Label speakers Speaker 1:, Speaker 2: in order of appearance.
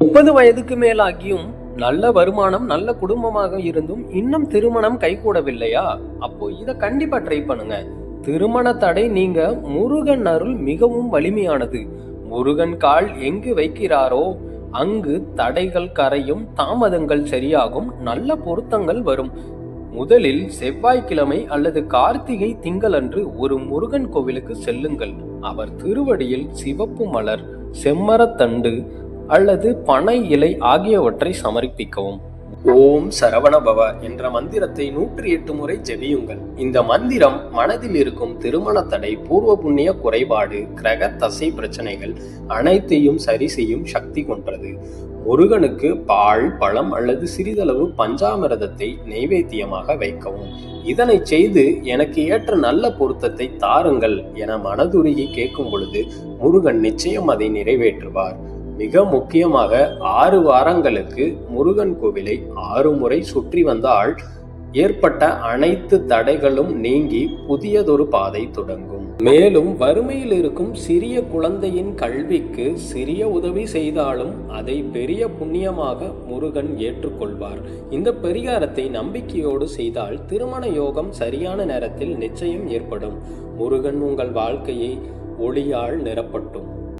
Speaker 1: 30 வயதுக்கு மேலாகியும் நல்ல வருமானம், நல்ல குடும்பமாக இருந்தும் இன்னும் திருமணம் கைகூடவில்லையா? அப்போ இத கண்டிப்பா ட்ரை பண்ணுங்க. திருமண தடை நீங்க முருகன் அருள் மிகவும் வலிமையானது. முருகன் கால் எங்கு வைக்கிறாரோ அங்கு தடைகள் கரையும், தாமதங்கள் சரியாகும், நல்ல பொருத்தங்கள் வரும். முதலில் செவ்வாய்க்கிழமை அல்லது கார்த்திகை திங்களன்று ஒரு முருகன் கோவிலுக்கு செல்லுங்கள். அவர் திருவடியில் சிவப்பு மலர், செம்மரத்தண்டு அல்லது பனை இலை ஆகியவற்றை சமர்ப்பிக்கவும். ஓம் சரவணபவ என்ற மந்திரத்தை 108 முறை ஜெபியுங்கள். இந்த மந்திரம் மனதில் இருக்கும் திருமண தடை, பூர்வ புண்ணிய குறைபாடு, கிரக தசை பிரச்சனைகள் அனைத்தையும் சரி செய்யும் சக்தி கொண்டது. முருகனுக்கு பால், பழம் அல்லது சிறிதளவு பஞ்சாமிரதத்தை நைவேத்தியமாக வைக்கவும். இதனை செய்து எனக்கு ஏற்ற நல்ல பொருத்தத்தை தாருங்கள் என மனதுருகி கேட்கும் பொழுது முருகன் நிச்சயம் அதை நிறைவேற்றுவார். மிக முக்கியமாக 6 வாரங்களுக்கு முருகன் கோவிலை 6 முறை சுற்றி வந்தால் ஏற்பட்ட அனைத்து தடைகளும் நீங்கி புதியதொரு பாதை தொடங்கும். மேலும் வறுமையில் இருக்கும் சிறிய குழந்தையின் கல்விக்கு சிறிய உதவி செய்தாலும் அதை பெரிய புண்ணியமாக முருகன் ஏற்றுக்கொள்வார். இந்த பரிகாரத்தை நம்பிக்கையோடு செய்தால் திருமண யோகம் சரியான நேரத்தில் நிச்சயம் ஏற்படும். முருகன் உங்கள் வாழ்க்கையை ஒளியால் நிரப்பட்டும்.